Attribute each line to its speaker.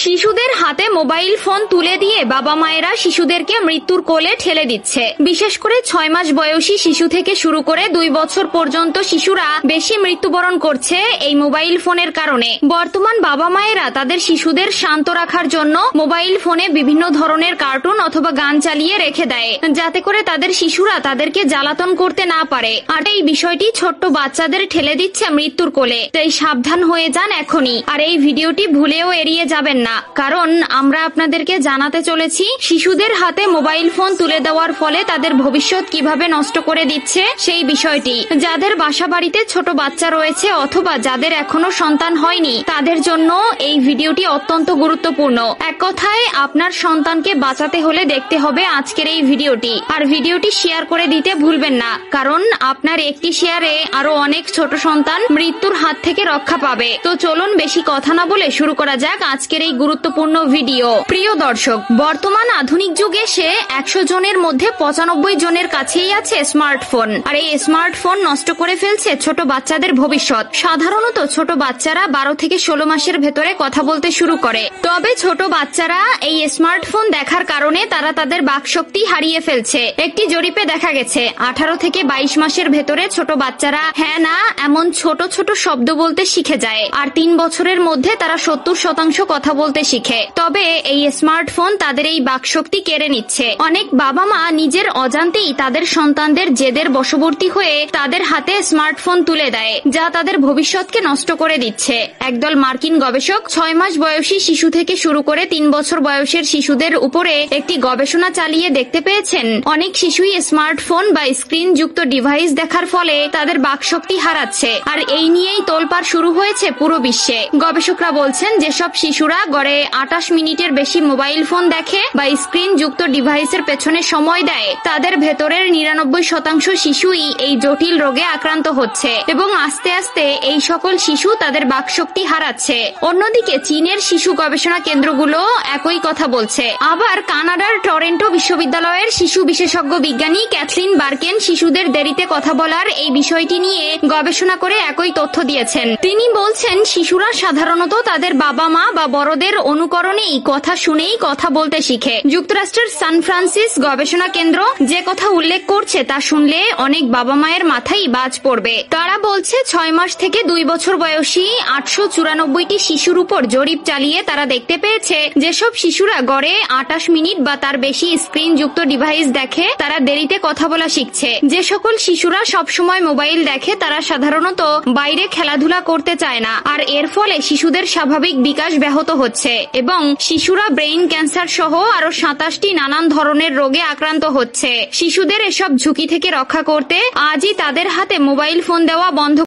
Speaker 1: শিশুদের হাতে mobile phone তুলে দিয়ে বাবা মায়েরা শিশুদেরকে মৃত্যুর কোলে ঠেলে দিচ্ছে। বিশেষ করে 6 মাস বয়সী শিশু থেকে শুরু করে 2 বছর পর্যন্ত শিশুরা বেশি মৃত্যুবরণ করছে এই মোবাইল ফোনের কারণে। বর্তমান বাবা মায়েরা তাদের শিশুদের শান্ত রাখার জন্য মোবাইল ফোনে বিভিন্ন ধরনের কার্টুন অথবা গান চালিয়ে রেখে দেয়, যাতে করে তাদের শিশুরা তাদেরকে জ্বালাতন করতে না পারে। আর এই বিষয়টি ছোট্ট বাচ্চাদের ঠেলে দিচ্ছে মৃত্যুর কোলে। তাই সাবধান হয়ে যান এখনই। আর এই ভিডিওটি ভুলেও এড়িয়ে যাবেন না, কারণ আমরা আপনাদেরকে জানাতে চলেছি শিশুদের হাতে মোবাইল ফোন তুলে দেওয়ার ফলে তাদের ভবিষ্যৎ কিভাবে নষ্ট করে দিচ্ছে সেই বিষয়টি। যাদের বাসা বাড়িতে ছোট বাচ্চা রয়েছে অথবা যাদের এখনো সন্তান হয়নি, তাদের জন্য এই ভিডিওটি অত্যন্ত গুরুত্বপূর্ণ। এক কথায় আপনার সন্তানকে বাঁচাতে হলে দেখতে হবে আজকের এই ভিডিওটি। আর ভিডিওটি শেয়ার করে দিতে ভুলবেন না, কারণ আপনার একটি শেয়ারে আরো অনেক ছোট সন্তান মৃত্যুর হাত থেকে রক্ষা পাবে। তো চলুন বেশি কথা না বলে শুরু করা যাক আজকের এই গুরুত্বপূর্ণ ভিডিও। প্রিয় দর্শক, বর্তমান আধুনিক যুগে সে 100 জনের মধ্যে 95 জনের কাছেই আছে স্মার্টফোন। আর এই স্মার্টফোন নষ্ট করে ফেলছে ছোট বাচ্চাদের ভবিষ্যৎ। সাধারণত ছোট বাচ্চারা 12 থেকে 16 মাসের ভেতরে কথা বলতে শুরু করে। তবে ছোট বাচ্চারা এই স্মার্টফোন দেখার কারণে তারা তাদের বাকশক্তি হারিয়ে ফেলছে। একটি জরিপে দেখা গেছে 18 থেকে 22 মাসের ভেতরে ছোট বাচ্চারা হ্যাঁ না এমন ছোট ছোট শব্দ বলতে শিখে যায়। আর 3 বছরের মধ্যে তারা 70% কথা বলতে শিখে। তবে এই স্মার্টফোন তাদের এই বাকশক্তি কেড়ে নিচ্ছে। অনেক বাবা মা নিজের অজান্তেই তাদের সন্তানদের জেদের বশবর্তী হয়ে তাদের হাতে স্মার্টফোন তুলে দেয়, যা তাদের ভবিষ্যৎকে নষ্ট করে দিচ্ছে। একদল মার্কিন গবেষক 6 মাস বয়সী শিশু থেকে শুরু করে 3 বছর বয়সের শিশুদের উপরে একটি গবেষণা চালিয়ে দেখতে পেয়েছেন অনেক শিশুই স্মার্টফোন বা স্ক্রিন যুক্ত ডিভাইস দেখার ফলে তাদের বাকশক্তি হারাচ্ছে। আর এই নিয়েই তোলপাড় শুরু হয়েছে পুরো বিশ্বে। গবেষকরা বলছেন যেসব শিশুরা গড়ে 28 মিনিটের বেশি মোবাইল ফোন দেখে বা স্ক্রিন যুক্ত ডিভাইসের পেছনে সময় দেয়, তাদের ভেতরের 99% শিশুই এই জটিল রোগে আক্রান্ত হচ্ছে এবং আস্তে আস্তে এই সকল শিশু তাদের বাকশক্তি হারাচ্ছে। অন্যদিকে চীনের শিশু গবেষণা কেন্দ্রগুলো একই কথা বলছে। আবার কানাডার টরেন্টো বিশ্ববিদ্যালয়ের শিশু বিশেষজ্ঞ বিজ্ঞানী ক্যাথলিন বার্কেন শিশুদের দেরিতে কথা বলার এই বিষয়টি নিয়ে গবেষণা করে একই তথ্য দিয়েছেন। তিনি বলছেন শিশুরা সাধারণত তাদের বাবা মা বা বড়দের অনুকরণেই কথা শুনেই কথা বলতে শিখে। যুক্তরাষ্ট্রের সান ফ্রান্সিস গবেষণা কেন্দ্র যে কথা উল্লেখ করছে তা শুনলে অনেক বাবা মায়ের মাথায় বাজ পড়বে। তারা বলছে 6 মাস থেকে 2 বছর বয়সী 894টি শিশুর উপর জরিপ চালিয়ে তারা দেখতে পেয়েছে যেসব শিশুরা গড়ে 28 মিনিট বা তার বেশি স্ক্রিন যুক্ত ডিভাইস দেখে তারা দেরিতে কথা বলা শিখছে। যে সকল শিশুরা সবসময় মোবাইল দেখে তারা সাধারণত বাইরে খেলাধুলা করতে চায় না। আর এর ফলে শিশুদের স্বাভাবিক বিকাশ ব্যাহত হচ্ছে এবং শিশুরা ব্রেইন ক্যান্সার সহ আরো 27টি নানান ধরনের রোগে আক্রান্ত হচ্ছে। শিশুদের এসব ঝুঁকি থেকে রক্ষা করতে আজই তাদের হাতে মোবাইল ফোন দেওয়া বন্ধ